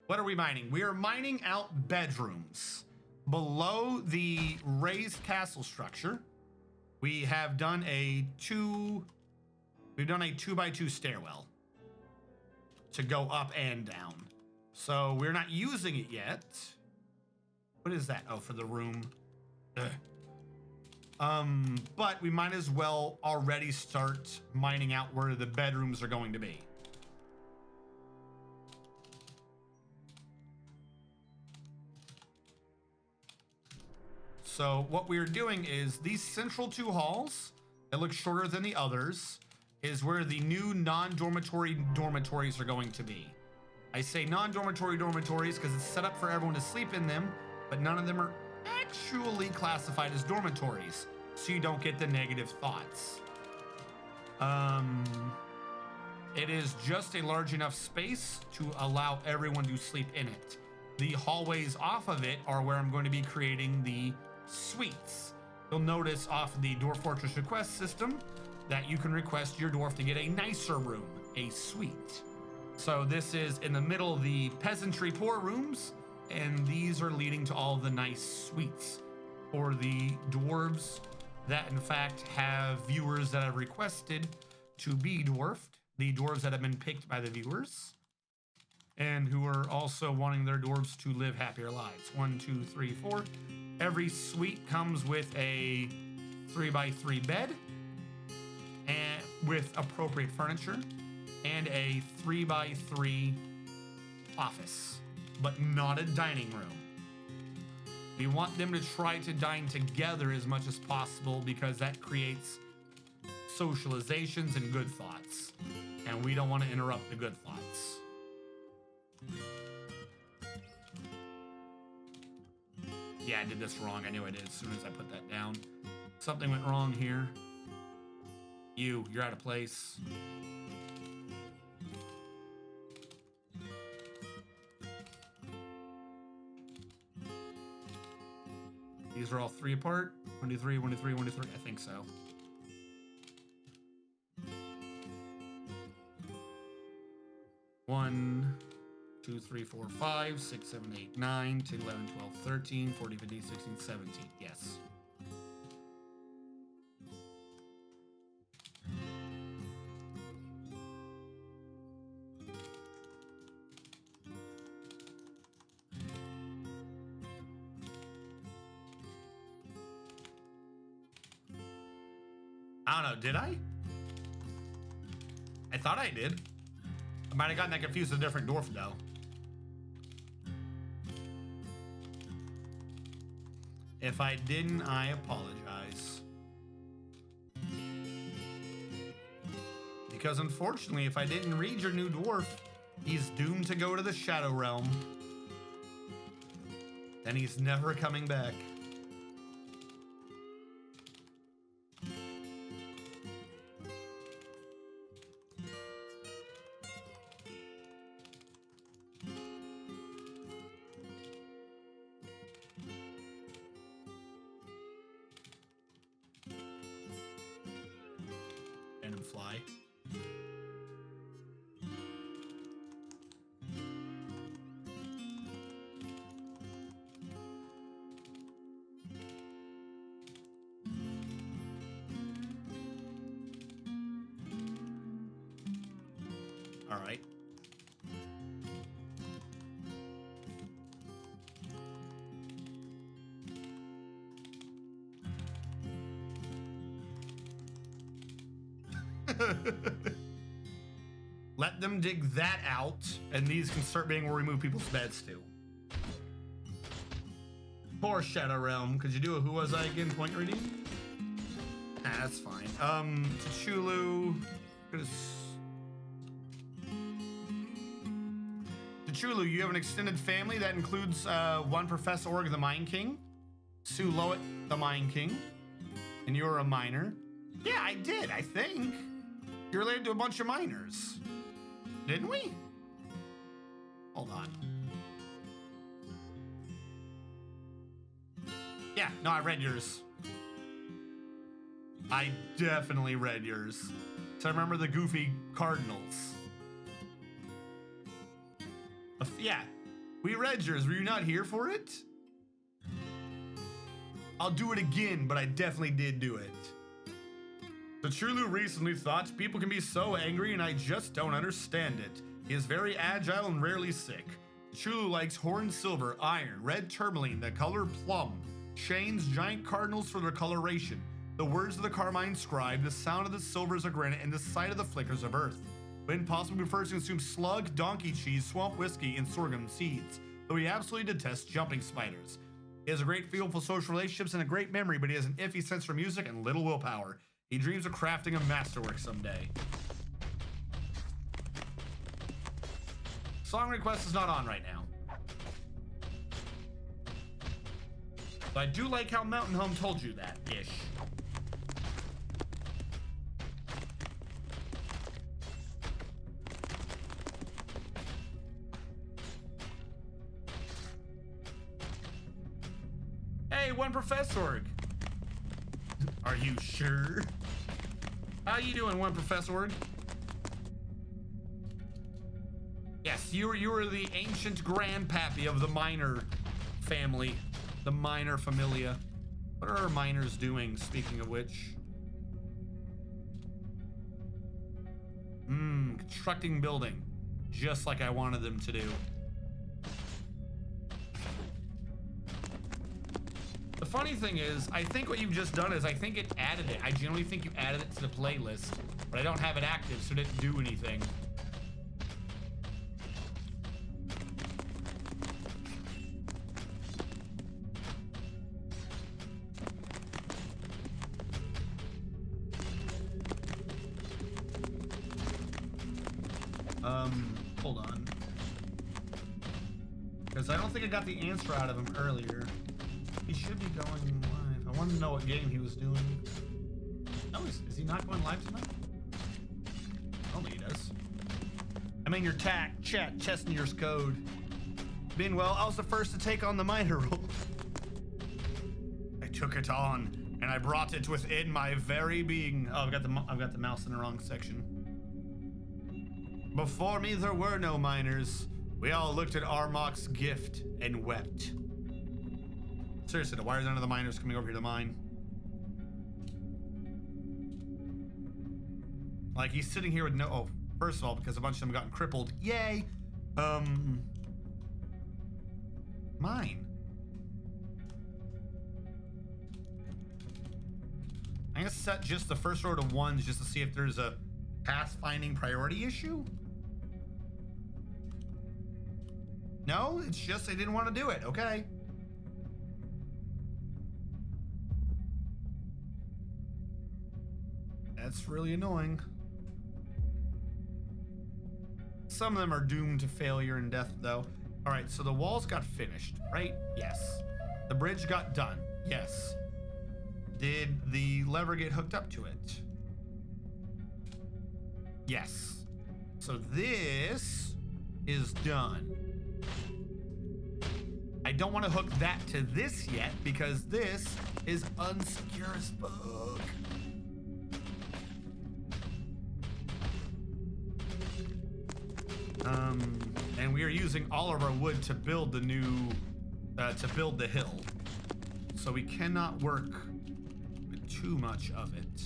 What are we mining? We are mining out bedrooms. Below the raised castle structure, we have done a 2x2 stairwell to go up and down. So we're not using it yet. What is that? Oh, for the room. Ugh. But we might as well already start mining out where the bedrooms are going to be. So what we're doing is these central two halls that look shorter than the others is where the new non-dormitory dormitories are going to be. I say non-dormitory dormitories because it's set up for everyone to sleep in them, but none of them are actually classified as dormitories, so you don't get the negative thoughts. It is just a large enough space to allow everyone to sleep in it. The hallways off of it are where I'm going to be creating the suites. You'll notice off the Dwarf Fortress request system that you can request your dwarf to get a nicer room, a suite. So this is in the middle of the peasantry poor rooms, and these are leading to all the nice suites for the dwarves that in fact have viewers that have requested to be dwarfed, the dwarves that have been picked by the viewers, and who are also wanting their dwarves to live happier lives. 1, 2, 3, 4. Every suite comes with a 3x3 bed and with appropriate furniture and a 3x3 office, but not a dining room. We want them to try to dine together as much as possible because that creates socializations and good thoughts, and we don't want to interrupt the good thoughts. Yeah, I did this wrong. I knew I did as soon as I put that down. Something went wrong here. You're out of place. These are all 3 apart. 1, 2, 3, 1, 2, 3, 1, 2, 3. I think so. One, 2, 3, 4, 5, 6, 7, 8, 9, 10, 11, 12, 13, 14, 15, 16, 17. Yes. I don't know, did I? I thought I did. I might have gotten that confused with a different dwarf though. If I didn't, I apologize. Because unfortunately, if I didn't read your new dwarf, he's doomed to go to the Shadow Realm. And he's never coming back. And fly. All right. Let them dig that out, and these can start being where we move people's beds to. Poor Shadow Realm. Could you do a who was I again point reading? Nah, that's fine. T'Chulu. T'Chulu, you have an extended family that includes one Professor Org, the Mine King, Sue Lowett, the Mine King, and you're a miner. Yeah, I did, I think. You're related to a bunch of miners. Didn't we? Hold on. Yeah, no, I read yours. I definitely read yours. So I remember the goofy cardinals. Yeah, We read yours. Were you not here for it? I'll do it again, but I definitely did do it. The Chulu recently thought people can be so angry and I just don't understand it. He is very agile and rarely sick. Chulu likes horned silver, iron, red tourmaline, the color plum, chains, giant cardinals for their coloration, the words of the carmine scribe, the sound of the silvers of granite, and the sight of the flickers of earth. When possible, he prefers to consume slug, donkey cheese, swamp whiskey, and sorghum seeds, though he absolutely detests jumping spiders. He has a great feel for social relationships and a great memory, but he has an iffy sense for music and little willpower. He dreams of crafting a masterwork someday. Song request is not on right now. But I do like how Mountain Home told you that-ish. Hey, one Professor. Are you sure? How you doing, one Professor? Yes, you were the ancient grandpappy of the miner family, the miner familia. What are our miners doing, speaking of which? Constructing building, just like I wanted them to do. The funny thing is, I think what you've just done is I think it added it. I generally think you added it to the playlist, but I don't have it active, so it didn't do anything. Hold on. Because I don't think I got the answer out of him earlier. He should be going live. I want to know what game he was doing. Oh, is he not going live tonight? I don't think he does. I'm in your chat, Chestnut's code. Being well, I was the first to take on the miner role. I took it on, and I brought it within my very being. Oh, I've got the mouse in the wrong section. Before me, there were no miners. We all looked at Armok's gift and wept. Seriously, why are none of the miners coming over here to mine? Like, he's sitting here with no... Oh, first of all, because a bunch of them gotten crippled. Yay! Mine. I'm gonna set just the first row to ones just to see if there's a pathfinding priority issue. No, it's just they didn't want to do it. Okay. That's really annoying. Some of them are doomed to failure and death, though. All right, so the walls got finished, right? Yes. The bridge got done. Yes. Did the lever get hooked up to it? Yes. So this is done. I don't want to hook that to this yet because this is unsecure as fuck. And we are using all of our wood to build the new, to build the hill. So we cannot work with too much of it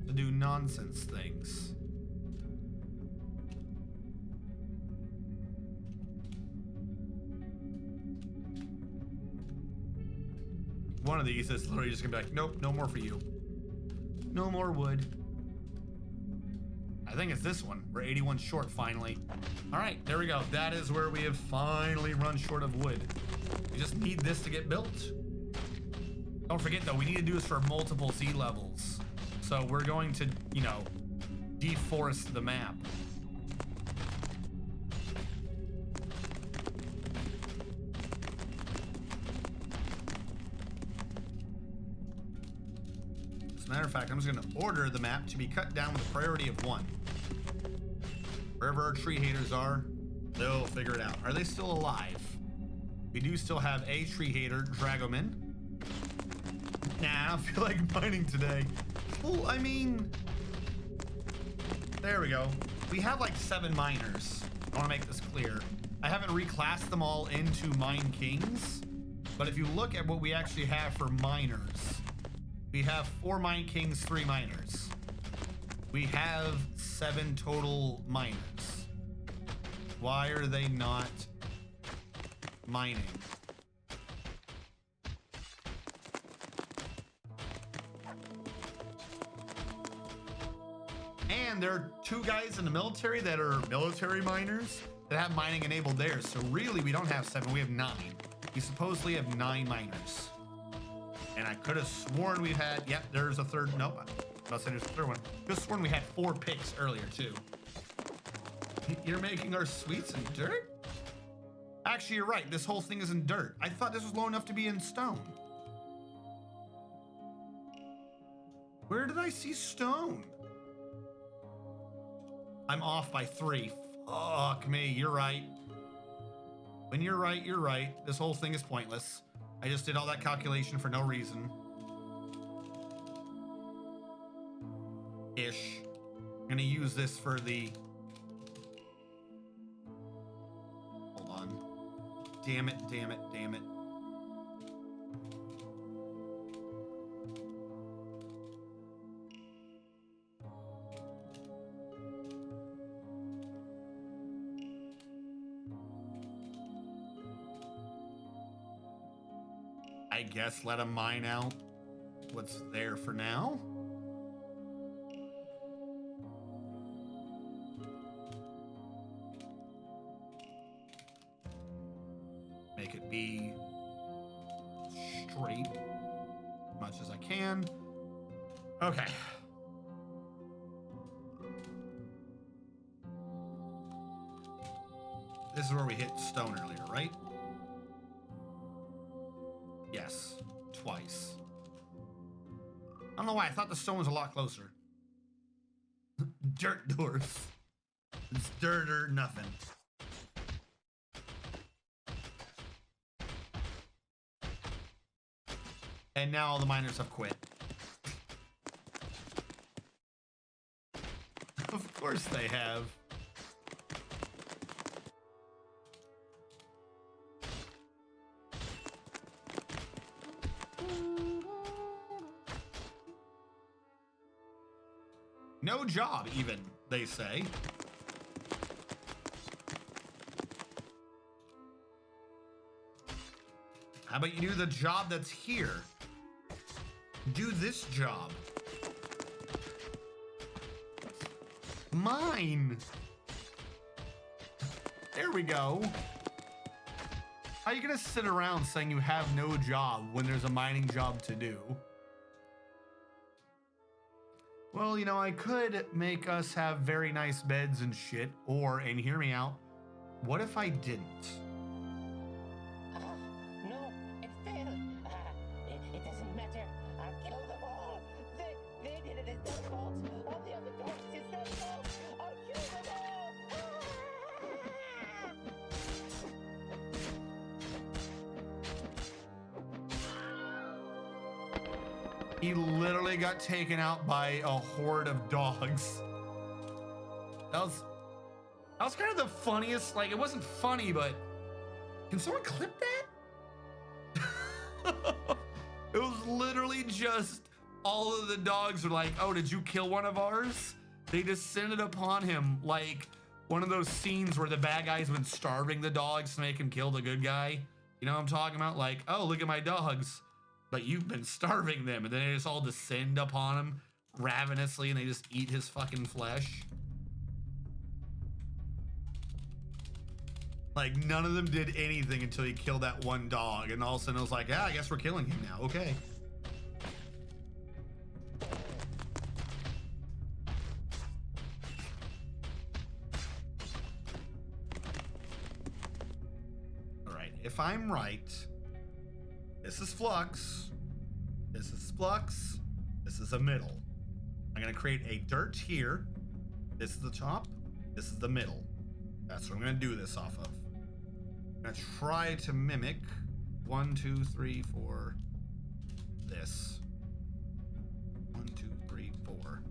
to do nonsense things. One of these is literally just gonna be like, nope, no more for you. No more wood. I think it's this one. We're 81 short finally. All right, there we go. That is where we have finally run short of wood. We just need this to get built. Don't forget though, we need to do this for multiple sea levels. So we're going to, you know, deforest the map. As a matter of fact, I'm just gonna order the map to be cut down with a priority of 1. Wherever our tree haters are, they'll figure it out. Are they still alive? We do still have a tree hater, Dragoman. Nah, I don't feel like mining today. Well, I mean, there we go. We have like 7 miners. I want to make this clear. I haven't reclassed them all into Mine Kings, but if you look at what we actually have for miners, we have 4 Mine Kings, 3 miners. We have 7 total miners. Why are they not mining? And there are 2 guys in the military that are military miners that have mining enabled there. So really, we don't have 7, we have 9. We supposedly have 9 miners. And I could have sworn we had, yep, there's a third, nope. I was saying there's a third one. Could have sworn we had 4 picks earlier too. You're making our sweets in dirt? Actually, you're right. This whole thing is in dirt. I thought this was low enough to be in stone. Where did I see stone? I'm off by 3. Fuck me, you're right. When you're right, you're right. This whole thing is pointless. I just did all that calculation for no reason. Ish. I'm gonna use this for the... Hold on. Damn it, damn it, damn it. I guess let him mine out what's there for now. Make it be straight as much as I can. Okay. This is where we hit stone earlier, right? Yes, twice. I don't know why, I thought the stone was a lot closer. Dirt Dwarf. It's dirt or nothing. And now all the miners have quit. Of course they have. No job, even, they say. How about you do the job that's here? Do this job. Mine. There we go. How are you gonna sit around saying you have no job when there's a mining job to do? Well, you know, I could make us have very nice beds and shit, or, and hear me out, what if I didn't? No, it failed. It doesn't matter. I'll kill them all. They did it. It's their fault. All the other dogs, it's their fault. I'll kill them all. He literally got taken out by a horde of dogs. That was kind of the funniest, like, it wasn't funny, but can someone clip that? It was literally just all of the dogs were like, oh, did you kill one of ours? They descended upon him like one of those scenes where the bad guy's been starving the dogs to make him kill the good guy. You know what I'm talking about? Like, oh, look at my dogs. But you've been starving them, and then they just all descend upon him ravenously, and they just eat his fucking flesh. Like, none of them did anything until he killed that one dog, and all of a sudden it was like, yeah, I guess we're killing him now. Okay. All right, if I'm right, this is flux, this is flux, this is a middle. I'm gonna create a dirt here. This is the top, this is the middle. That's what I'm gonna do this off of. I'm gonna try to mimic 1, 2, 3, 4, this. 1, 2, 3, 4.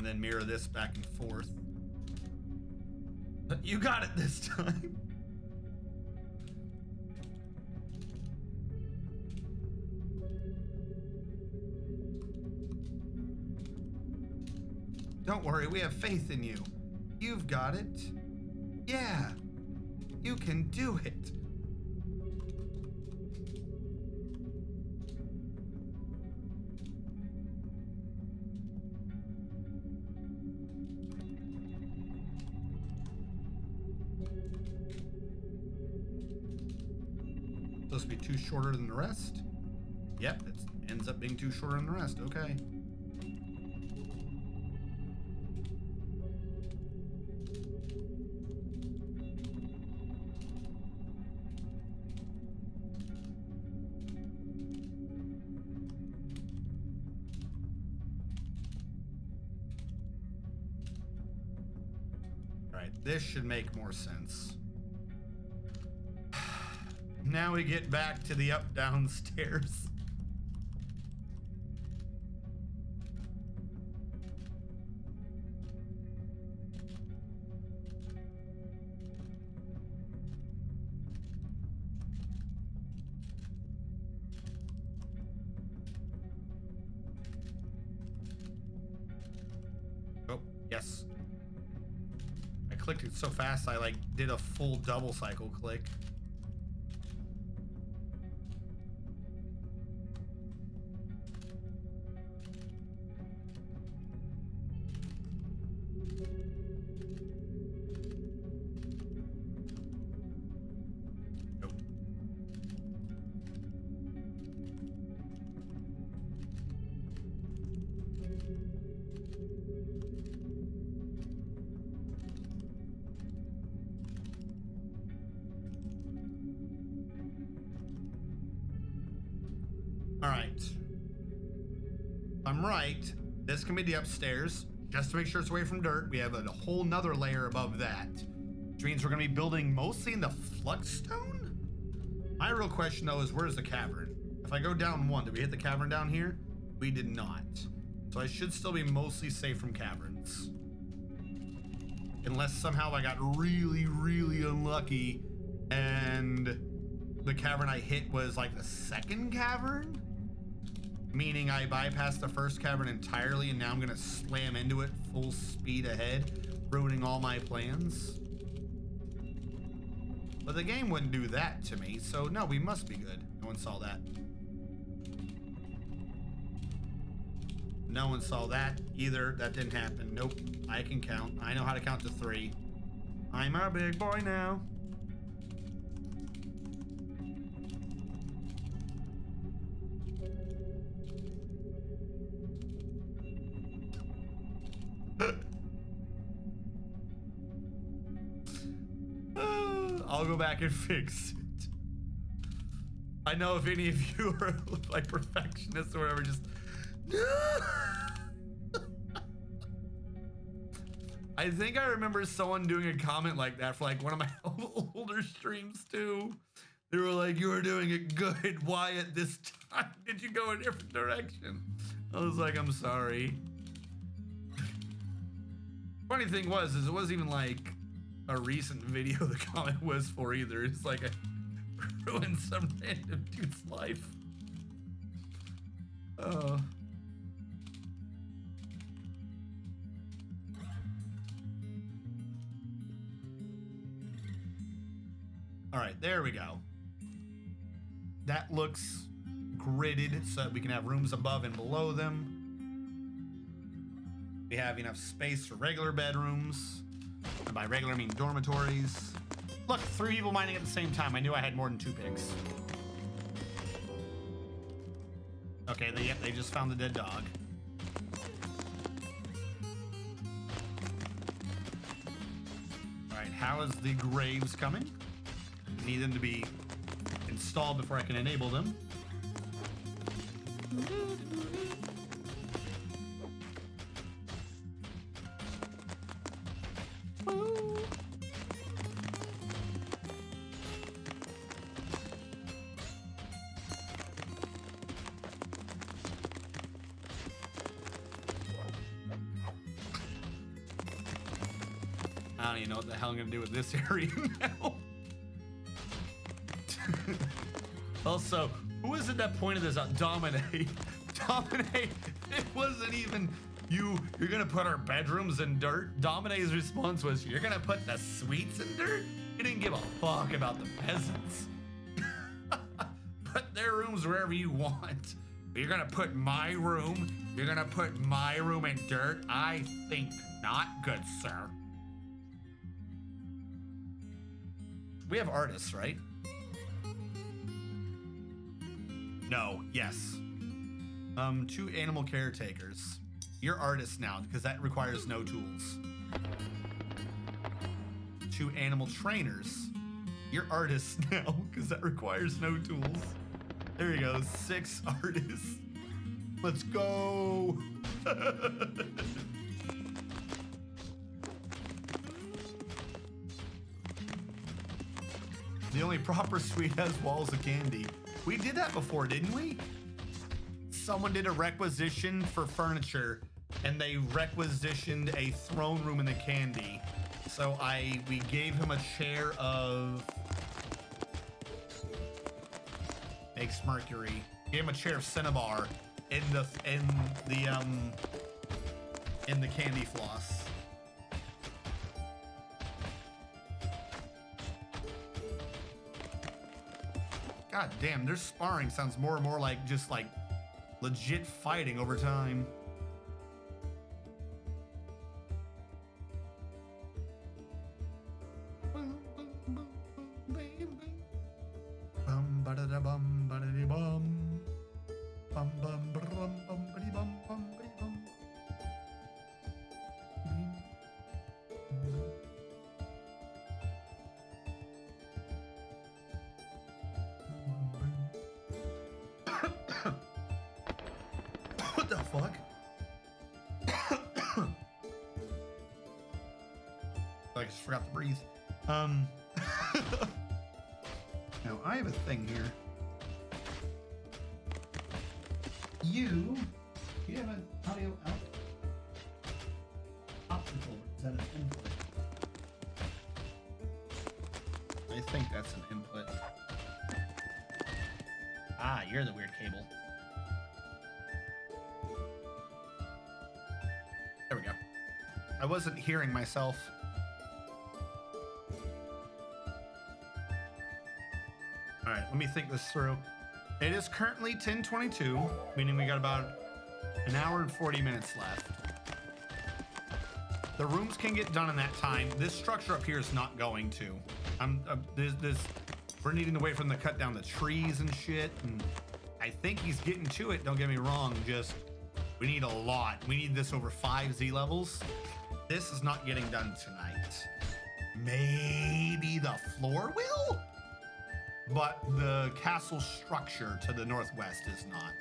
then mirror this back and forth. But you got it this time. Don't worry, we have faith in you. You've got it. Yeah, you can do it. Supposed to be two shorter than the rest? Yep, it ends up being two shorter than the rest. Okay. This should make more sense. Now we get back to the up-down stairs. Oh, yes. Clicked it so fast I like did a full double cycle click. Nope. All right. I'm right. This can be the upstairs. Just to make sure it's away from dirt, we have a whole nother layer above that. Which means we're going to be building mostly in the flux-stone? My real question, though, is where's the cavern? If I go down one, did we hit the cavern down here? We did not. So I should still be mostly safe from caverns. Unless somehow I got really, really unlucky and the cavern I hit was like the second cavern? Meaning I bypassed the first cavern entirely and now I'm gonna slam into it full speed ahead, ruining all my plans. But the game wouldn't do that to me, so no, we must be good. No one saw that. No one saw that either. That didn't happen. Nope. I can count. I know how to count to 3. I'm a big boy now. I'll go back and fix it. I know if any of you are like perfectionists or whatever, just I think I remember someone doing a comment like that for like one of my older streams too. They were like, "You were doing it good. Why at this time did you go a different direction?" I was like, "I'm sorry." Funny thing was, is it wasn't even like a recent video the comment was for either. It's like I ruined some random dude's life. All right, there we go. That looks gridded so that we can have rooms above and below them. We have enough space for regular bedrooms. And by regular, I mean dormitories. Look, 3 people mining at the same time. I knew I had more than 2 pigs. Okay, they just found the dead dog. All right, how is the graves coming? Need them to be installed before I can enable them. I don't even know what the hell I'm gonna do with this area now. Also, who is it that pointed this out? Dominate. Dominate. It wasn't even you. You're gonna put our bedrooms in dirt. Dominate's response was, "You're gonna put the suites in dirt." He didn't give a fuck about the peasants. Put their rooms wherever you want. But you're gonna put my room. You're gonna put my room in dirt. I think not, good sir. We have artists, right? No, yes. 2 animal caretakers. You're artists now, because that requires no tools. 2 animal trainers. You're artists now, because that requires no tools. There you go, 6 artists. Let's go. The only proper suite has walls of candy. We did that before, didn't we? Someone did a requisition for furniture, and they requisitioned a throne room in the candy. So we gave him a chair of makes mercury. Gave him a chair of cinnabar in the candy floss. God damn, their sparring sounds more and more like just like legit fighting over time. What the fuck? I just forgot to breathe. Now I have a thing here. You have an audio out. Optical. Is that an input? I think that's an input. Ah, you're the weird cable. There we go. I wasn't hearing myself. All right, let me think this through. It is currently 10:22, meaning we got about an hour and 40 minutes left. The rooms can get done in that time. This structure up here is not going to. We're needing to wait for them to cut down the trees and shit. And I think he's getting to it. Don't get me wrong. Just we need a lot. We need this over 5 Z levels. This is not getting done tonight. Maybe the floor will, but the castle structure to the northwest is not.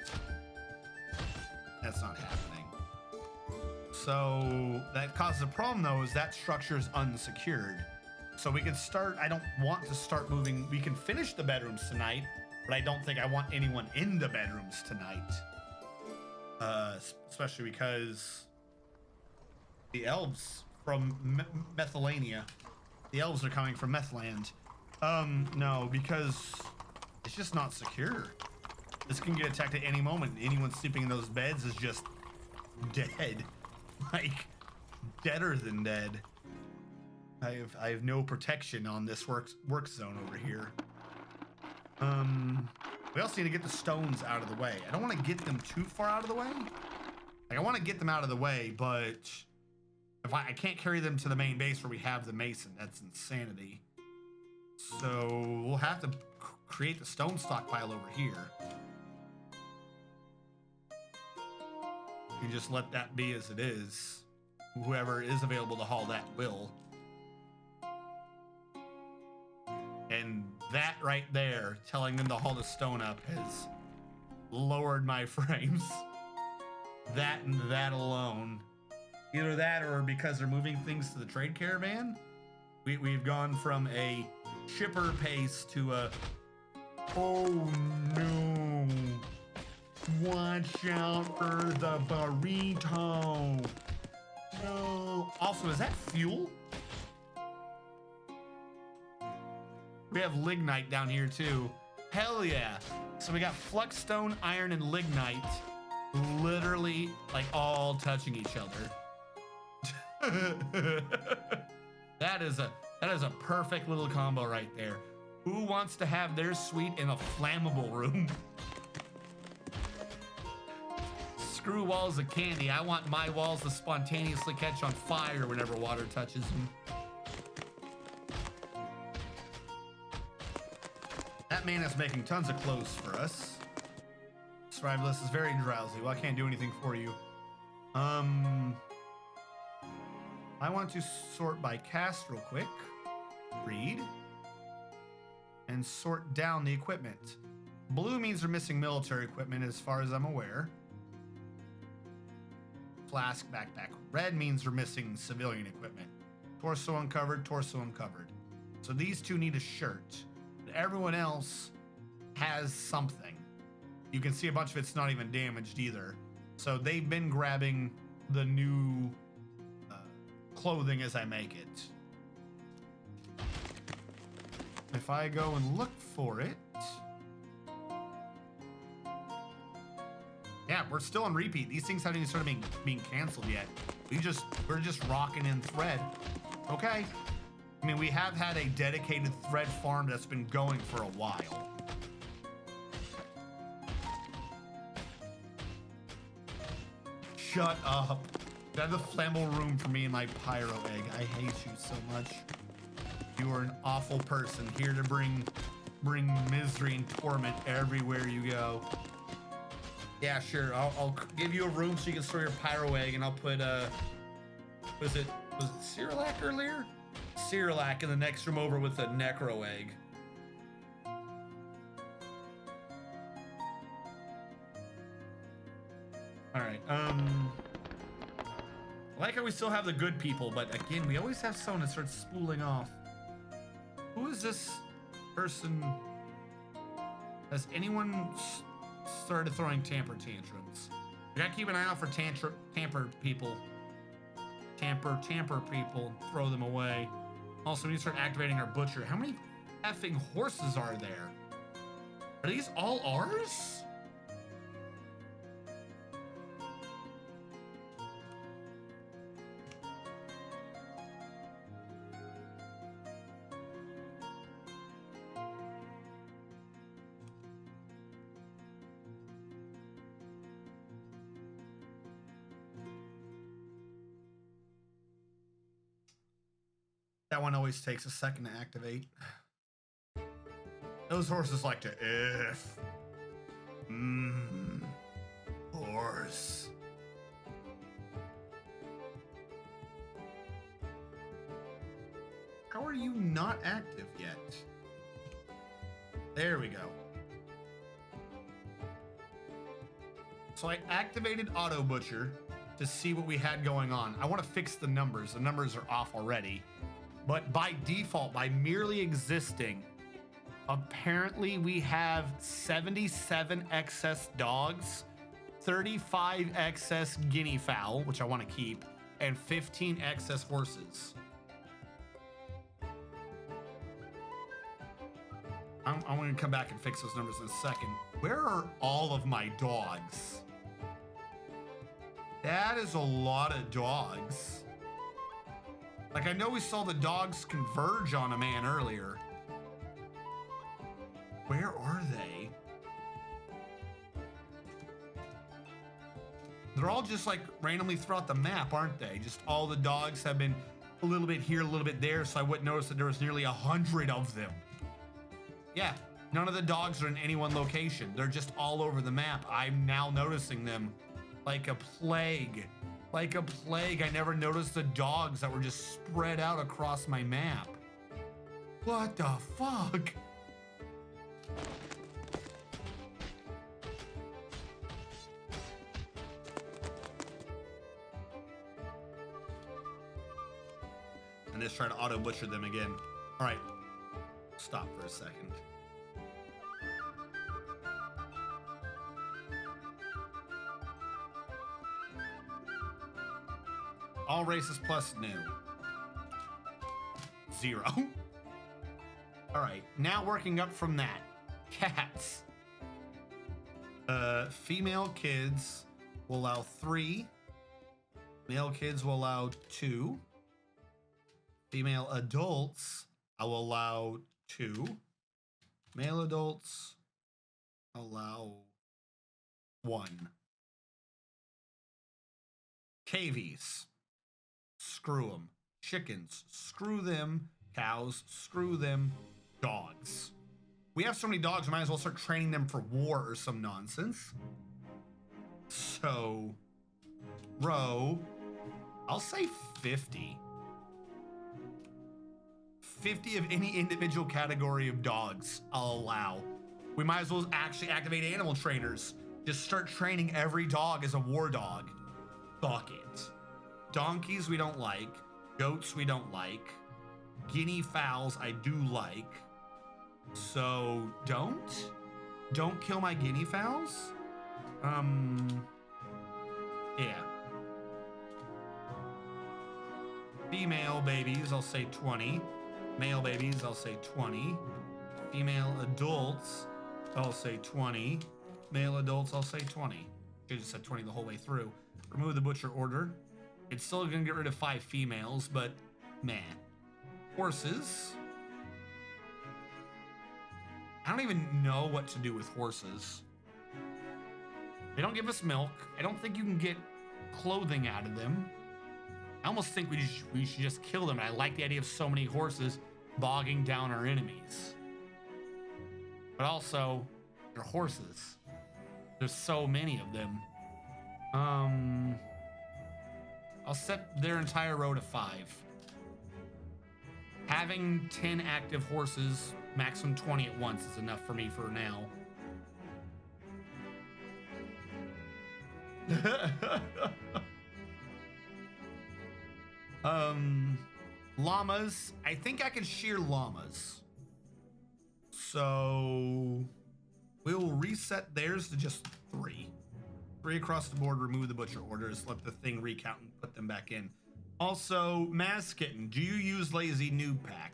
That's not happening. So that causes a problem though, is that structure is unsecured. So we can start, I don't want to start moving. We can finish the bedrooms tonight, but I don't think I want anyone in the bedrooms tonight. Especially because the elves from Methylania, the elves are coming from Methland. No, because it's just not secure. This can get attacked at any moment. Anyone sleeping in those beds is just dead. Like, deader than dead. I have no protection on this work zone over here. We also need to get the stones out of the way. I don't want to get them too far out of the way. Like, I want to get them out of the way, but if I can't carry them to the main base where we have the mason. That's insanity. So we'll have to create the stone stockpile over here. You just let that be as it is. Whoever is available to haul that will. And that right there, telling them to haul the stone up, has lowered my frames. That and that alone. Either that or because they're moving things to the trade caravan, we've gone from a shipper pace to a, oh no, watch out for the burrito. No. Also, is that fuel? We have lignite down here too. Hell yeah. So we got flux stone, iron, and lignite literally like all touching each other. That is a perfect little combo right there. Who wants to have their suite in a flammable room? Screw walls of candy. I want my walls to spontaneously catch on fire whenever water touches them. That man is making tons of clothes for us. Survivalist is very drowsy. Well, I can't do anything for you. I want to sort by cast real quick. Read. And sort down the equipment. Blue means they're missing military equipment as far as I'm aware. Flask, backpack. Red means they're missing civilian equipment. Torso uncovered, torso uncovered. So these two need a shirt. Everyone else has something. You can see a bunch of it's not even damaged either. So they've been grabbing the new clothing as I make it. If I go and look for it. Yeah, we're still on repeat. These things haven't even started being canceled yet. We're just rocking in thread. Okay. I mean, we have had a dedicated thread farm that's been going for a while. Shut up. That's a flammable room for me and my pyro egg. I hate you so much. You are an awful person here to bring misery and torment everywhere you go. Yeah, sure. I'll give you a room so you can store your pyro egg, and I'll put was it Cerelac earlier? Cerelac in the next room over with a necro egg. All right. I like how we still have the good people, but again, we always have someone that starts spooling off. Who is this person? Has anyone started throwing tamper tantrums? We gotta keep an eye out for tamper people. Tamper people, throw them away. Also, we need to start activating our butcher. How many effing horses are there? Are these all ours? That one always takes a second to activate. Those horses like to if. Horse. How are you not active yet? There we go. So I activated Auto Butcher to see what we had going on. I want to fix the numbers. The numbers are off already. But by default, by merely existing, apparently we have 77 excess dogs, 35 excess guinea fowl, which I want to keep, and 15 excess horses. I'm going to come back and fix those numbers in a second. Where are all of my dogs? That is a lot of dogs. Like, I know we saw the dogs converge on a man earlier. Where are they? They're all just like randomly throughout the map, aren't they? Just all the dogs have been a little bit here, a little bit there, so I wouldn't notice that there was nearly 100 of them. Yeah, none of the dogs are in any one location. They're just all over the map. I'm now noticing them like a plague. Like a plague. I never noticed the dogs that were just spread out across my map. What the fuck? And just try to auto butcher them again. All right, stop for a second. All races plus new. 0. All right, now working up from that. Cats. Female kids will allow 3. Male kids will allow 2. Female adults, I will allow 2. Male adults, allow 1. KVs, screw them. Chickens, screw them. Cows, screw them. Dogs. We have so many dogs, we might as well start training them for war or some nonsense. So, row, I'll say 50. 50 of any individual category of dogs I'll allow. We might as well actually activate animal trainers. Just start training every dog as a war dog. Fuck it. Donkeys we don't like. Goats we don't like. Guinea fowls I do like. So don't kill my guinea fowls. Yeah. Female babies, I'll say 20. Male babies, I'll say 20. Female adults, I'll say 20. Male adults, I'll say 20. Should have said 20 the whole way through. Remove the butcher order. It's still gonna get rid of 5 females, but man. Horses. I don't even know what to do with horses. They don't give us milk. I don't think you can get clothing out of them. I almost think we should just kill them. And I like the idea of so many horses bogging down our enemies. But also, they're horses. There's so many of them. I'll set their entire row to 5. Having 10 active horses, maximum 20 at once, is enough for me for now. Llamas. I think I can shear llamas. So we'll reset theirs to just 3. 3 across the board, remove the butcher orders, let the thing recount and put them back in. Also, Maskitten, do you use Lazy Noob Pack?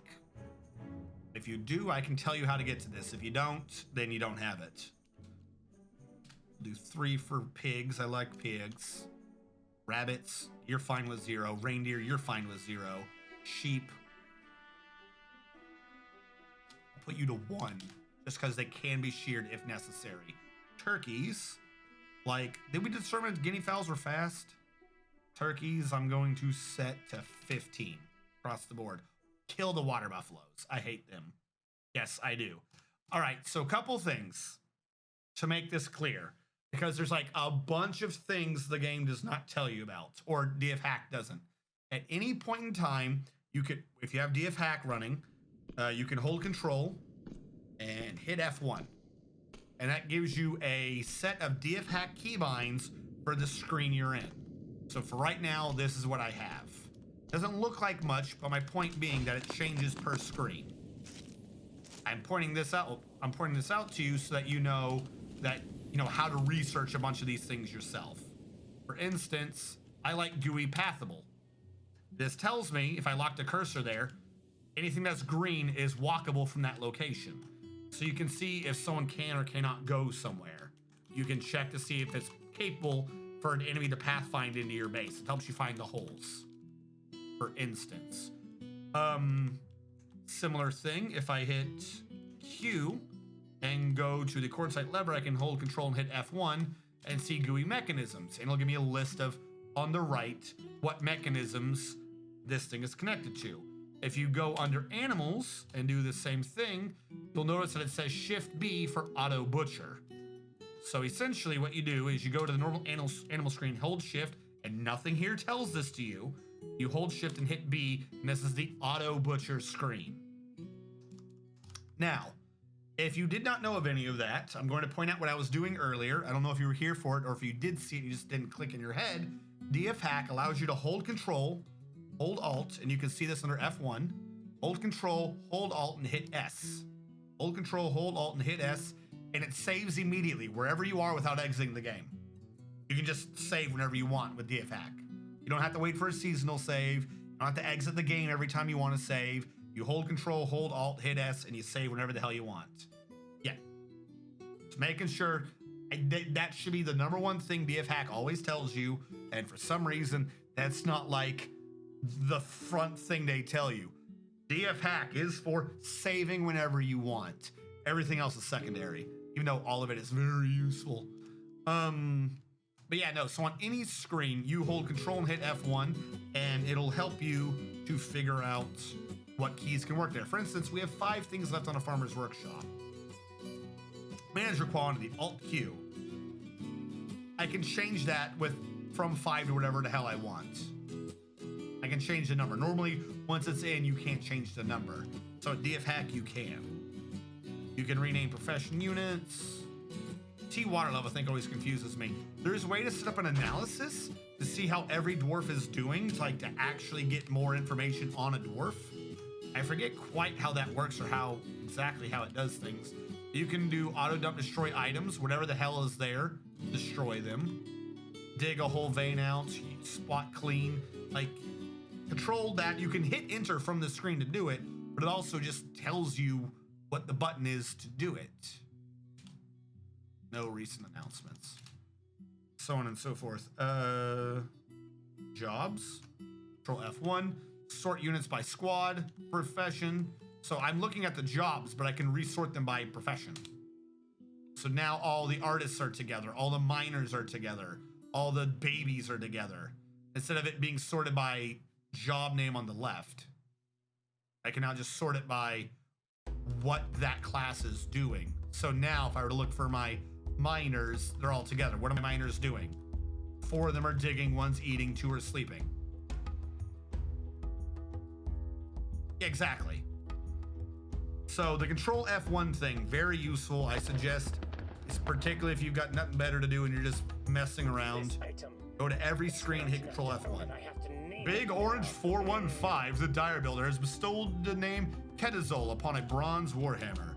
If you do, I can tell you how to get to this. If you don't, then you don't have it. Do 3 for pigs. I like pigs. Rabbits, you're fine with 0. Reindeer, you're fine with 0. Sheep, I'll put you to 1, just because they can be sheared if necessary. Turkeys, like, did we determine guinea fowls were fast? Turkeys, I'm going to set to 15 across the board. Kill the water buffaloes. I hate them. Yes, I do. All right, so a couple things to make this clear, because there's like a bunch of things the game does not tell you about, or DF Hack doesn't. At any point in time, you could, if you have DF Hack running, you can hold control and hit F1. And that gives you a set of DF Hack keybinds for the screen you're in. So for right now, this is what I have. Doesn't look like much, but my point being that it changes per screen. I'm pointing this out to you so that you know how to research a bunch of these things yourself. For instance, I like GUI pathable. This tells me if I lock the cursor there, anything that's green is walkable from that location. So you can see if someone can or cannot go somewhere. You can check to see if it's capable for an enemy to pathfind into your base. It helps you find the holes, for instance. Similar thing, if I hit Q and go to the quartzite lever, I can hold control and hit F1 and see GUI mechanisms. And it'll give me a list of, on the right, what mechanisms this thing is connected to. If you go under animals and do the same thing, you'll notice that it says Shift B for auto butcher. So essentially what you do is you go to the normal animal screen, hold Shift, and nothing here tells this to you. You hold Shift and hit B, and this is the auto butcher screen. Now, if you did not know of any of that, I'm going to point out what I was doing earlier. I don't know if you were here for it or if you did see it, you just didn't click in your head. DF Hack allows you to hold Control, hold Alt, and you can see this under F1. Hold Control, hold Alt, and hit S. Hold Control, hold Alt, and hit S, and it saves immediately wherever you are without exiting the game. You can just save whenever you want with DF Hack. You don't have to wait for a seasonal save. You don't have to exit the game every time you want to save. You hold control, hold alt, hit S, and you save whenever the hell you want. Yeah. Just making sure. That should be the number one thing DF Hack always tells you, and for some reason, that's not like the front thing they tell you. DF Hack is for saving whenever you want. Everything else is secondary, even though all of it is very useful. But yeah, no, so on any screen, you hold control and hit F1, and it'll help you to figure out what keys can work there. For instance, we have 5 things left on a farmer's workshop. Manage your quantity, Alt Q. I can change that from 5 to whatever the hell I want. I can change the number. Normally, once it's in, you can't change the number. So at DF Hack, you can. You can rename profession units. T water level, I think, always confuses me. There's a way to set up an analysis to see how every dwarf is doing, to actually get more information on a dwarf. I forget quite how that works or exactly how it does things. You can do auto dump destroy items, whatever the hell is there, destroy them. Dig a whole vein out, spot clean, control that. You can hit enter from the screen to do it, but it also just tells you what the button is to do it. No recent announcements. So on and so forth. Jobs, control F1, sort units by squad, profession. So I'm looking at the jobs, but I can resort them by profession. So now all the artists are together, all the miners are together, all the babies are together. Instead of it being sorted by job name on the left, I can now just sort it by what that class is doing. So now if I were to look for my miners, they're all together. What are my miners doing? 4 of them are digging, 1's eating, 2 are sleeping. Exactly. So the control F1 thing, very useful. I suggest, particularly if you've got nothing better to do and you're just messing around, go to every screen, hit control F1. Big Orange 415, the Dire Builder, has bestowed the name Ketazol upon a bronze warhammer.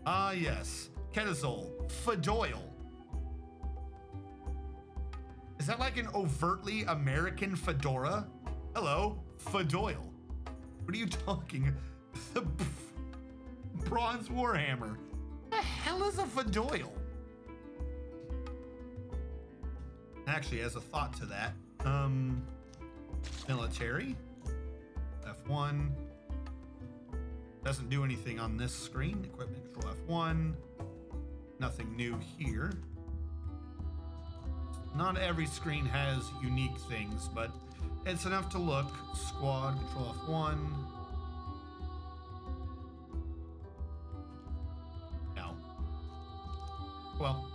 Ah yes, Ketazol, Fedoyle. Is that like an overtly American fedora? Hello, Fedoyle. What are you talking? The bronze warhammer. The hell is a Fedoyle? Actually, as a thought to that, military, F1, doesn't do anything on this screen. Equipment, control F1, nothing new here. Not every screen has unique things, but it's enough to look. Squad, control F1. No. Well.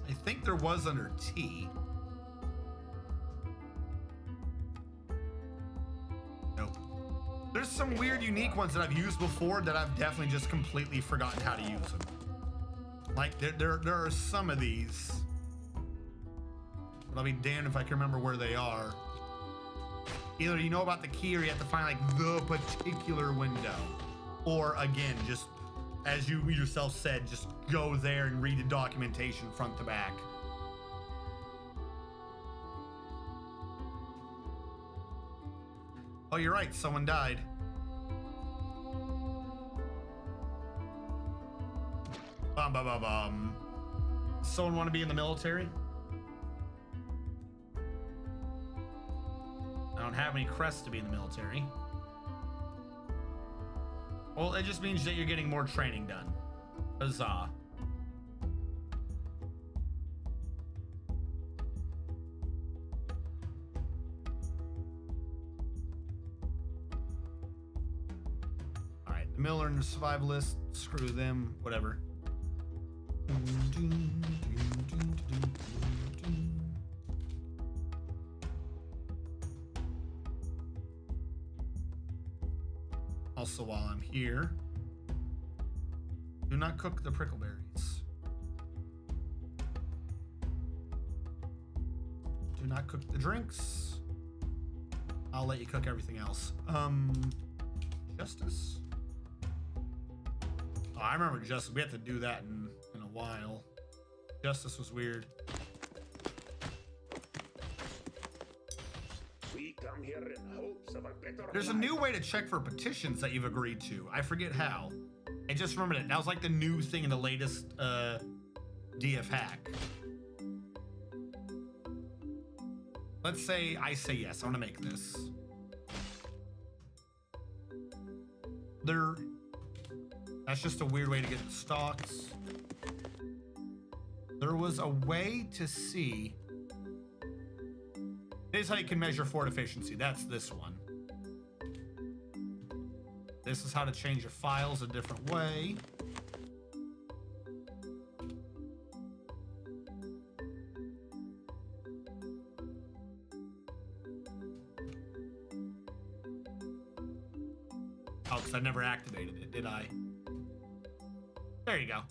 I think there was under T. Nope. There's some weird, unique ones that I've used before that I've definitely just completely forgotten how to use them. Like, there are some of these, but I'll be damned if I can remember where they are. Either you know about the key or you have to find, like, the particular window. Or, again, just, as you yourself said, just go there and read the documentation front to back. Oh, you're right, someone died. Bum, bum, bum, bum. Someone want to be in the military? I don't have any crests to be in the military. Well, it just means that you're getting more training done. Huzzah. Alright, the Miller and the Survivalist, screw them, whatever. Also, while I'm here, do not cook the prickleberries. Do not cook the drinks. I'll let you cook everything else. Justice? Oh, I remember Justice. We had to do that in a while. Justice was weird. We come here in hopes of a better There's a life. new way to check for petitions that you've agreed to. I forget how. I just remembered it. That was like the new thing in the latest DF hack. Let's say I say yes. I want to make this. That's just a weird way to get the stocks. There was a way to see. This is how you can measure fort efficiency. That's this one. This is how to change your files a different way. Oh, because I never activated it, did I? There you go.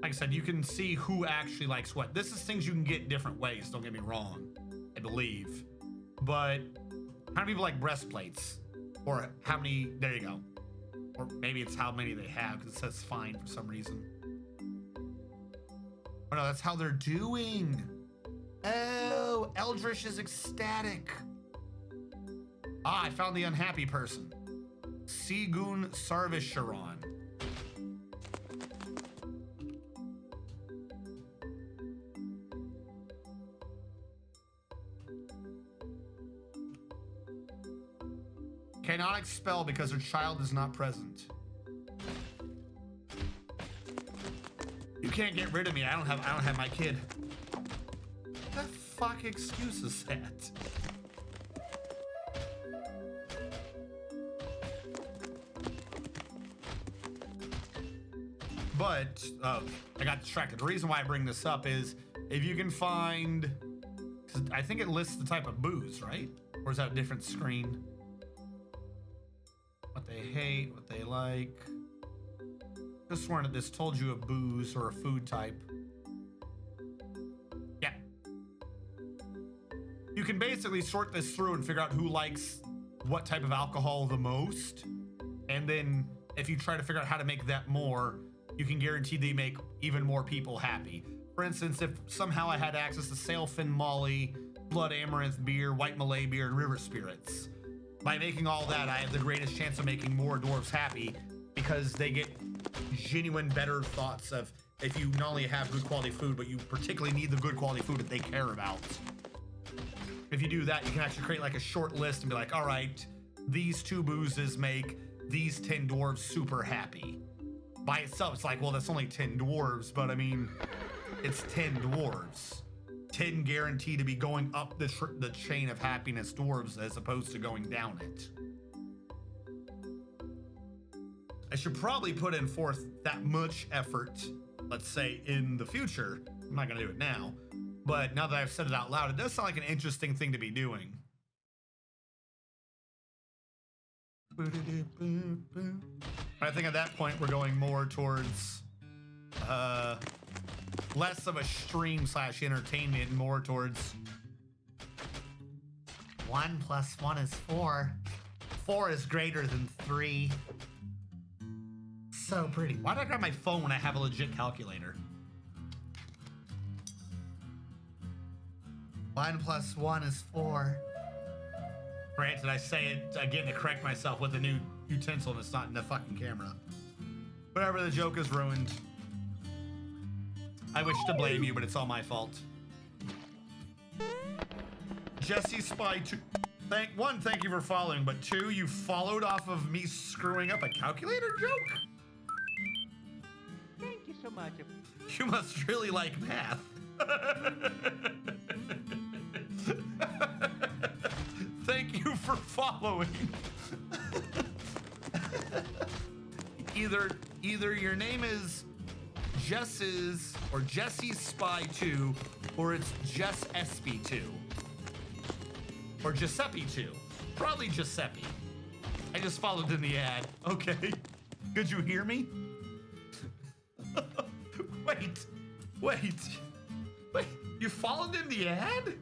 Like I said, you can see who actually likes what. This is things you can get different ways, don't get me wrong, I believe. But how many people like breastplates? Or how many, there you go. Or maybe it's how many they have, because it says fine for some reason. Oh no, that's how they're doing. Oh, Eldritch is ecstatic. Ah, I found the unhappy person. Sigun Sarvisharan. Cannot expel because her child is not present. You can't get rid of me. I don't have my kid. What the fuck excuse is that? But I got distracted. The reason why I bring this up is if you can find, 'cause I think it lists the type of booze, right? Or is that a different screen? What they hate, what they like. Just sworn that this told you a booze or a food type. Yeah. You can basically sort this through and figure out who likes what type of alcohol the most. And then if you try to figure out how to make that more, you can guarantee they make even more people happy. For instance, if somehow I had access to Sailfin Molly, Blood Amaranth beer, White Malay beer, and River Spirits. By making all that, I have the greatest chance of making more dwarves happy because they get genuine better thoughts of if you not only have good quality food, but you particularly need the good quality food that they care about. If you do that, you can actually create like a short list and be like, all right, these 2 boozes make these 10 dwarves super happy. By itself, it's like, well, that's only 10 dwarves, but I mean, it's 10 dwarves. 10 guaranteed to be going up the chain of happiness dwarves as opposed to going down it. I should probably put in forth that much effort, let's say, in the future. I'm not gonna do it now, but now that I've said it out loud, it does sound like an interesting thing to be doing. I think at that point we're going more towards less of a stream / entertainment, more towards 1 + 1 is 4. 4 is greater than 3. So pretty. Why did I grab my phone when I have a legit calculator? 1 + 1 is 4. Granted, I say it again to correct myself with a new utensil and it's not in the fucking camera. Whatever, the joke is ruined. I wish to blame you, but it's all my fault. Jesse Spy 2. Thank you for following, but 2, you followed off of me screwing up a calculator joke? Thank you so much. You must really like math. Thank you for following. Either your name is Jess's or Jesse's Spy 2, or it's Jess SB 2. Or Giuseppe 2. Probably Giuseppe. I just followed in the ad. Okay. Could you hear me? Wait. You followed in the ad?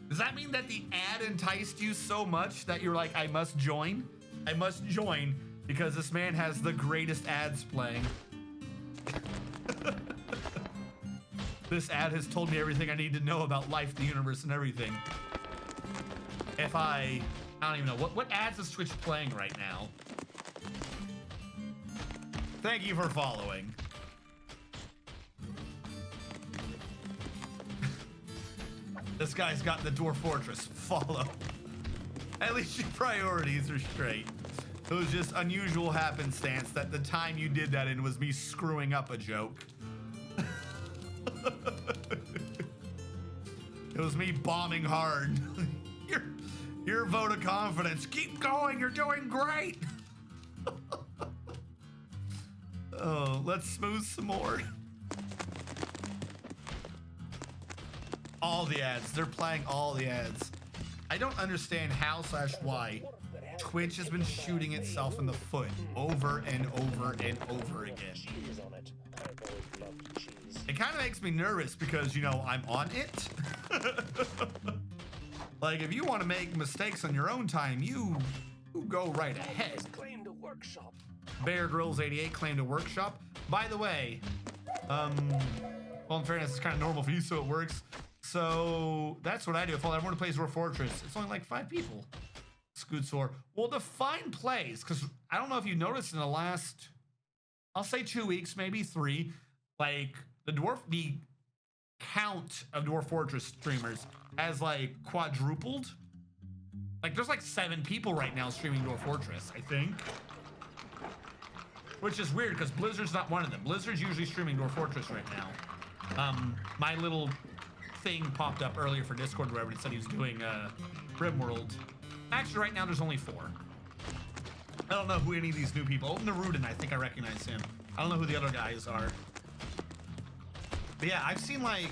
Does that mean that the ad enticed you so much that you're like, I must join? I must join because this man has the greatest ads playing. This ad has told me everything I need to know about life, the universe, and everything. If I don't even know. What ads is Twitch playing right now? Thank you for following. This guy's got the Dwarf Fortress. Follow. At least your priorities are straight. It was just unusual happenstance that the time you did that in was me screwing up a joke. It was me bombing hard. Your vote of confidence. Keep going, you're doing great. Oh, let's smooth some more. All the ads, they're playing all the ads. I don't understand how/why Twitch has been shooting itself in the foot over and over and over again. It kind of makes me nervous because, you know, I'm on it. Like, if you want to make mistakes on your own time, you go right ahead. Bear Grylls 88 claimed a workshop. By the way, well, in fairness, it's kind of normal for you, so it works. So that's what I do. If everyone plays Dwarf Fortress, it's only like 5 people. Scootsor. Well, define plays, because I don't know if you noticed in the last, I'll say 2 weeks, maybe 3, like the count of Dwarf Fortress streamers has like quadrupled. Like there's like 7 people right now streaming Dwarf Fortress, I think. Which is weird because Blizzard's not one of them. Blizzard's usually streaming Dwarf Fortress right now. My little thing popped up earlier for Discord where it said he was doing RimWorld. Actually, right now there's only 4. I don't know who any of these new people. Oh, Narudin, I think I recognize him. I don't know who the other guys are. But yeah, I've seen like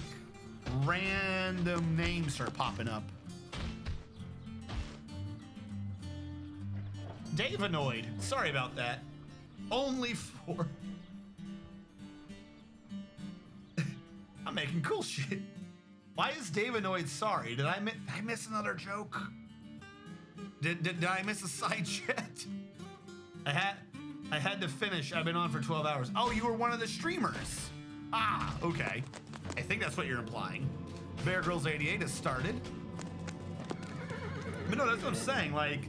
random names start popping up. Davanoid, sorry about that. Only 4. I'm making cool shit. Why is Davanoid sorry? Did I miss another joke? Did I miss a side chat? I had to finish. I've been on for 12 hours. Oh, you were one of the streamers. Ah, okay. I think that's what you're implying. Bear Grylls 88 has started. But no, that's what I'm saying. Like,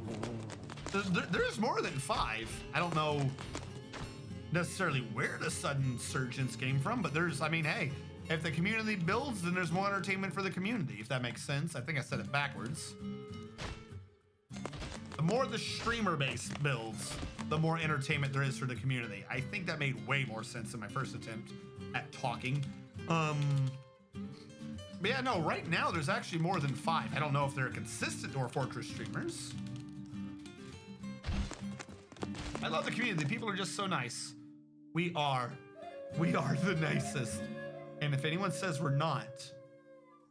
there's more than 5. I don't know necessarily where the sudden surgence came from, but there's, I mean, hey, if the community builds, then there's more entertainment for the community, if that makes sense. I think I said it backwards. The more the streamer base builds, the more entertainment there is for the community. I think that made way more sense in my first attempt at talking. But yeah, no, right now there's actually more than 5. I don't know if they're consistent Dwarf Fortress streamers. I love the community. The people are just so nice. We are the nicest. And if anyone says we're not,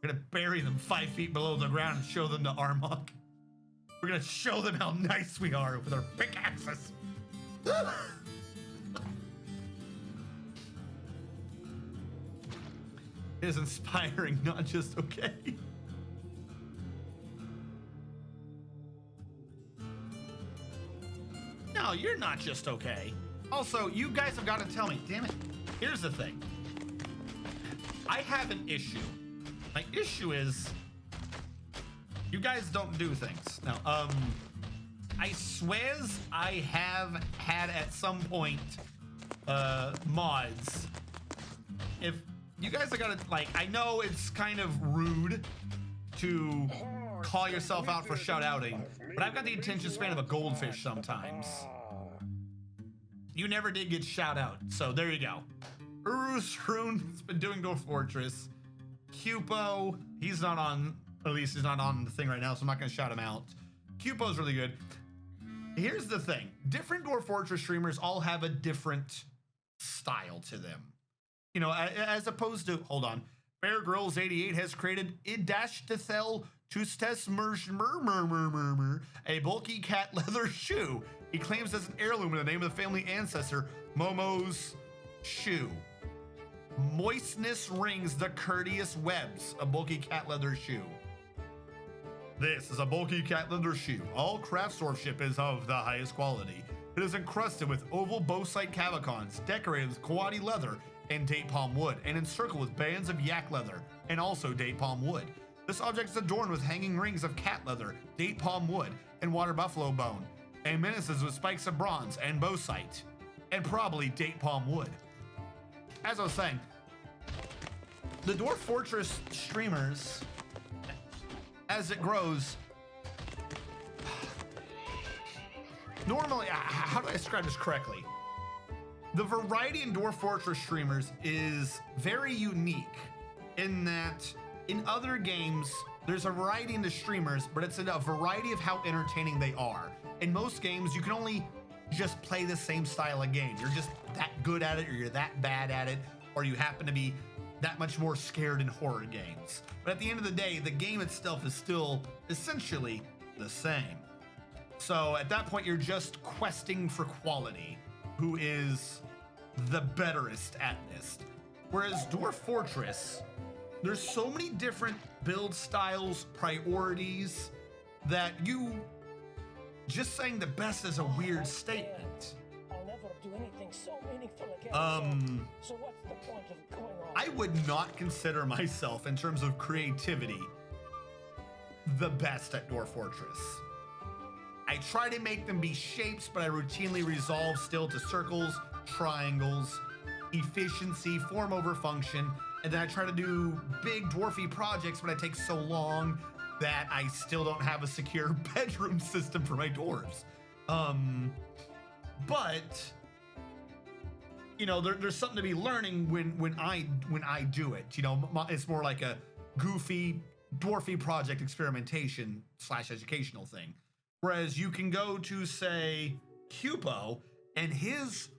we're gonna bury them 5 feet below the ground and show them the Armok. We're gonna show them how nice we are with our pickaxes. It is inspiring, not just okay. No, you're not just okay. Also, you guys have got to tell me, damn it. Here's the thing. I have an issue. My issue is you guys don't do things. Now, I swears I have had at some point mods. If you guys are gonna, like, I know it's kind of rude to call yourself out for shout-outing, but I've got the attention span of a goldfish sometimes. You never did get shout-out, so there you go. Urusrune has been doing Dwarf Fortress. Cupo, he's not on, at least he's not on the thing right now, so I'm not gonna shout him out. Cupo's really good. Here's the thing. Different Dwarf Fortress streamers all have a different style to them. You know, as opposed to, hold on, Bear Grylls 88 has created Idashtethel Tustes Murmur, a bulky cat leather shoe. He claims as an heirloom in the name of the family ancestor, Momo's shoe. Moistness rings the courteous webs, a bulky cat leather shoe. This is a bulky cat leather shoe. All craftsmanship is of the highest quality. It is encrusted with oval bowsite cavicons, decorated with quadi leather and date palm wood, and encircled with bands of yak leather and also date palm wood. This object is adorned with hanging rings of cat leather, date palm wood, and water buffalo bone, and menaces with spikes of bronze and bowsite, and probably date palm wood. As I was saying, the Dwarf Fortress streamers, as it grows, normally, how do I describe this correctly? The variety in Dwarf Fortress streamers is very unique in that in other games, there's a variety in the streamers, but it's a variety of how entertaining they are. In most games, you can only just play the same style of game. You're just that good at it, or you're that bad at it, or you happen to be that much more scared in horror games. But at the end of the day, the game itself is still essentially the same. So at that point, you're just questing for quality, who is the betterest at this. Whereas Dwarf Fortress, there's so many different build styles, priorities, that just saying the best is a weird statement. I'll never do anything so meaningful again. So what's the point of going on? I would not consider myself, in terms of creativity, the best at Dwarf Fortress. I try to make them be shapes, but I routinely resolve still to circles, triangles, efficiency, form over function, and then I try to do big dwarfy projects, but it takes so long that I still don't have a secure bedroom system for my dwarves. But you know, there's something to be learning when I do it. You know, it's more like a goofy, dwarfy project experimentation / educational thing. Whereas you can go to, say, Cupo, and his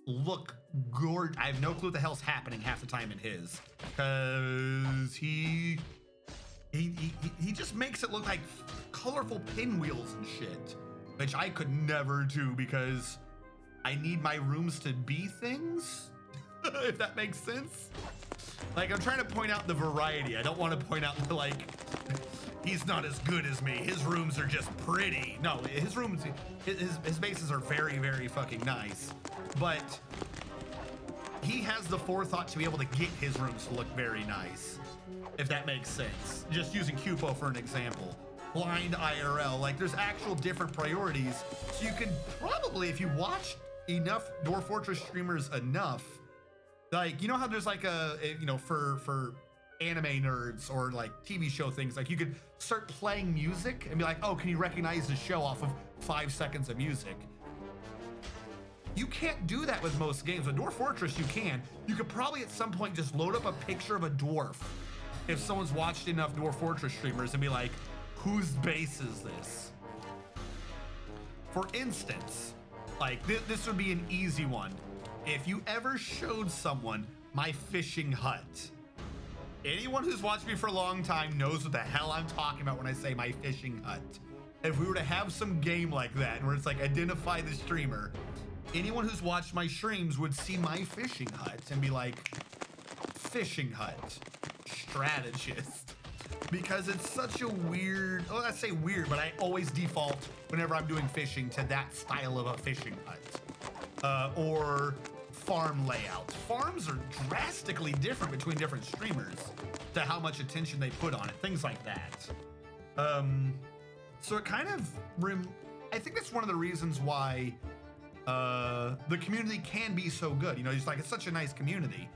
look gorgeous. I have no clue what the hell's happening half the time in his, because he just makes it look like colorful pinwheels and shit, which I could never do because I need my rooms to be things, if that makes sense. Like, I'm trying to point out the variety. I don't want to point out the, like, he's not as good as me. His rooms are just pretty. No, his rooms, his bases are very, very fucking nice. But he has the forethought to be able to get his rooms to look very nice, if that makes sense. Just using Cupo for an example. Blind IRL, like there's actual different priorities. So you could probably, if you watch enough Dwarf Fortress streamers enough, like, you know how there's like you know, for anime nerds or like TV show things, like you could start playing music and be like, oh, can you recognize the show off of 5 seconds of music? You can't do that with most games. With Dwarf Fortress, you can. You could probably at some point just load up a picture of a dwarf if someone's watched enough Dwarf Fortress streamers and be like, whose base is this? For instance, like this would be an easy one. If you ever showed someone my fishing hut, anyone who's watched me for a long time knows what the hell I'm talking about when I say my fishing hut. If we were to have some game like that where it's like identify the streamer, anyone who's watched my streams would see my fishing hut and be like, fishing hut, strategist. Because it's such a weird, well, I say weird, but I always default whenever I'm doing fishing to that style of a fishing hut. Or farm layout. Farms are drastically different between different streamers to how much attention they put on it, things like that. So it kind of, I think that's one of the reasons why the community can be so good. You know, it's like, it's such a nice community.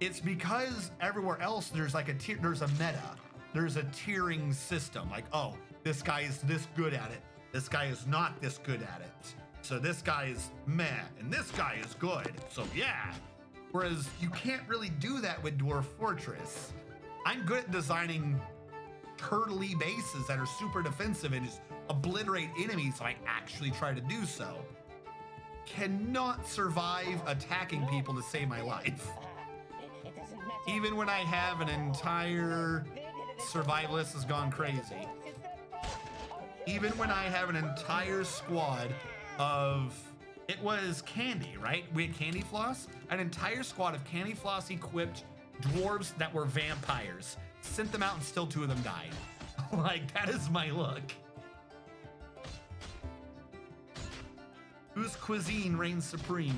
It's because everywhere else there's like there's a meta, there's a tiering system. Like, oh, this guy is this good at it, this guy is not this good at it, so this guy is meh, and this guy is good, so yeah. Whereas you can't really do that with Dwarf Fortress. I'm good at designing turtley bases that are super defensive and just obliterate enemies, so I actually try to do so. Cannot survive attacking people to save my life. Even when I have an entire survivalist has gone crazy. Even when I have an entire squad of, it was Candy, right? We had Candy Floss, an entire squad of Candy Floss equipped dwarves that were vampires. Sent them out and still 2 of them died. Like, that is my luck. Whose cuisine reigns supreme?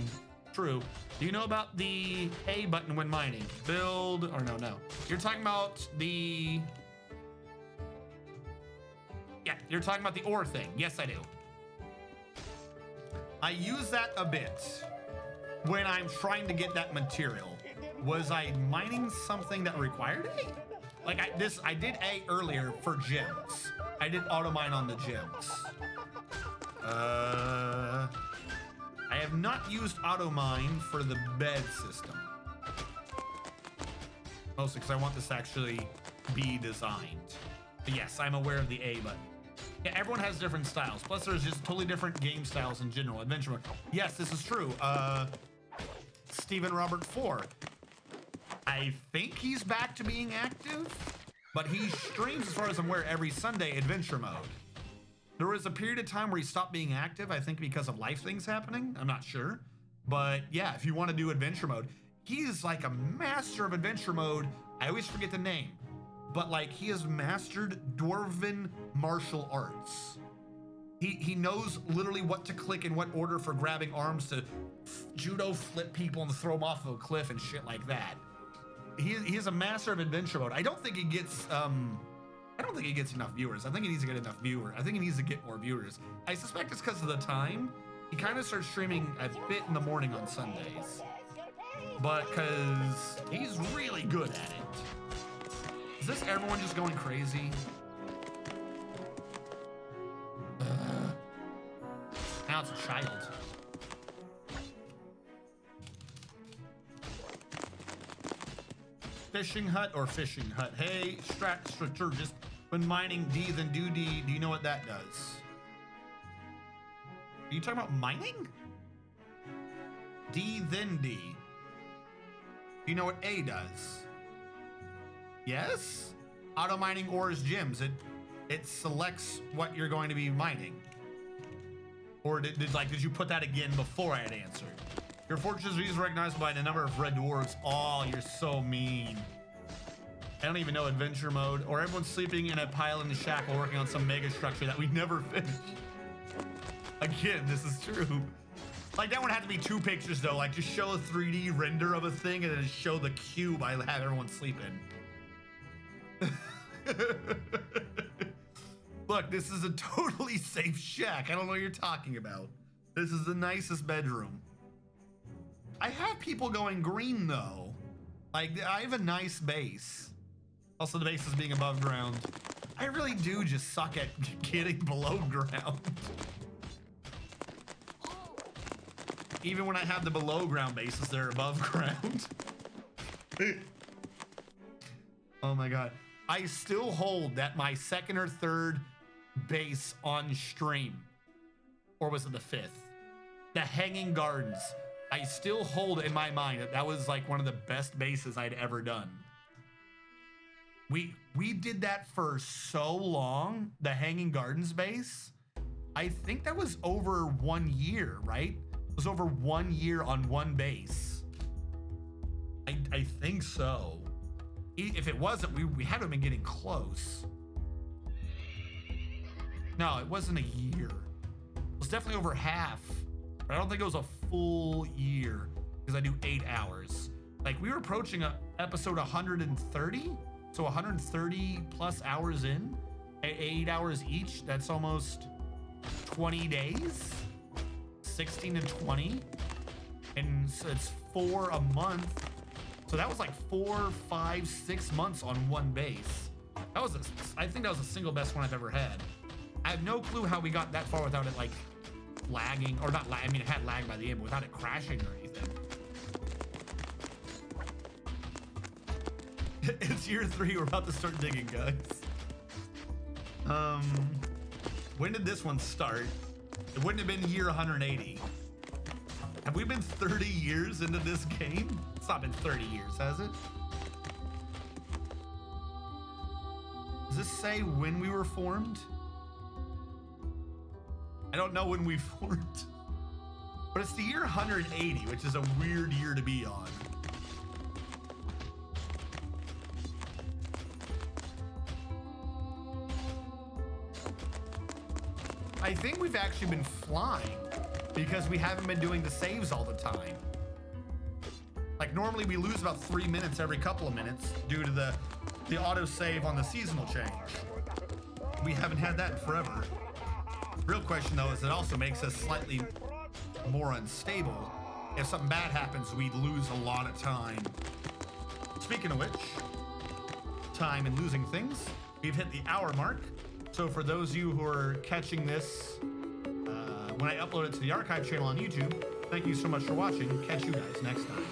True. Do you know about the A button when mining? Build, or no. You're talking about the... Yeah, you're talking about the ore thing. Yes, I do. I use that a bit when I'm trying to get that material. Was I mining something that required A? Like I did A earlier for gems. I did auto mine on the gems. I have not used auto mine for the bed system. Mostly because I want this to actually be designed. But yes, I'm aware of the A button. Yeah, everyone has different styles. Plus, there's just totally different game styles in general. Adventure mode. Yes, this is true. Stephen Robert 4. I think he's back to being active, but he streams, as far as I'm aware, every Sunday adventure mode. There was a period of time where he stopped being active, I think because of life things happening. I'm not sure. But yeah, if you want to do adventure mode, he's like a master of adventure mode. I always forget the name, but like he has mastered Dwarven martial arts. He knows literally what to click in what order for grabbing arms to judo flip people and throw them off of a cliff and shit like that. He is a master of adventure mode. I don't think he gets enough viewers. I think he needs to get enough viewers. I think he needs to get more viewers. I suspect it's because of the time. He kind of starts streaming a bit in the morning on Sundays, but because he's really good at it. Is this everyone just going crazy? Now it's a child. Fishing hut or fishing hut? Hey, strategist. When mining D, then do D. Do you know what that does? Are you talking about mining? D, then D. Do you know what A does? Yes? Auto mining ores gems. It selects what you're going to be mining. Or did you put that again before I had answered? Your fortress is recognized by the number of red dwarves. Oh, you're so mean. I don't even know adventure mode. Or everyone's sleeping in a pile in the shack while working on some mega structure that we never finished. Again, this is true. Like that one had to be 2 pictures though. Like just show a 3D render of a thing and then show the cube I have everyone sleep in. Look, this is a totally safe shack. I don't know what you're talking about. This is the nicest bedroom. I have people going green though. Like I have a nice base. Also the base is being above ground. I really do just suck at getting below ground. Even when I have the below ground bases, they're above ground. Oh my God. I still hold that my 2nd or 3rd base on stream, or was it the 5th? The Hanging Gardens. I still hold in my mind that that was like one of the best bases I'd ever done. We did that for so long, the Hanging Gardens base. I think that was over 1 year, right? It was over 1 year on one base. I think so. If it wasn't, we had to have been getting close. No, it wasn't a year. It was definitely over half. But I don't think it was a full year because I do 8 hours. Like we were approaching episode 130. So 130 plus hours in, 8 hours each. That's almost 20 days, 16 to 20. And so it's 4 a month. So that was like 4, 5, 6 months on one base. That was, I think that was the single best one I've ever had. I have no clue how we got that far without it like lagging, or not lag. I mean, it had lag by the end, but without it crashing or anything. It's year 3. We're about to start digging, guys. When did this one start? It wouldn't have been year 180. Have we been 30 years into this game? It's not been 30 years, has it? Does this say when we were formed? I don't know when we formed. But it's the year 180, which is a weird year to be on. I think we've actually been flying. because we haven't been doing the saves all the time. Like normally we lose about 3 minutes every couple of minutes due to the auto save on the seasonal change. We haven't had that in forever. Real question though is it also makes us slightly more unstable. If something bad happens, we'd lose a lot of time. Speaking of which, time and losing things, we've hit the hour mark. So for those of you who are catching this when I upload it to the archive channel on YouTube, thank you so much for watching. Catch you guys next time.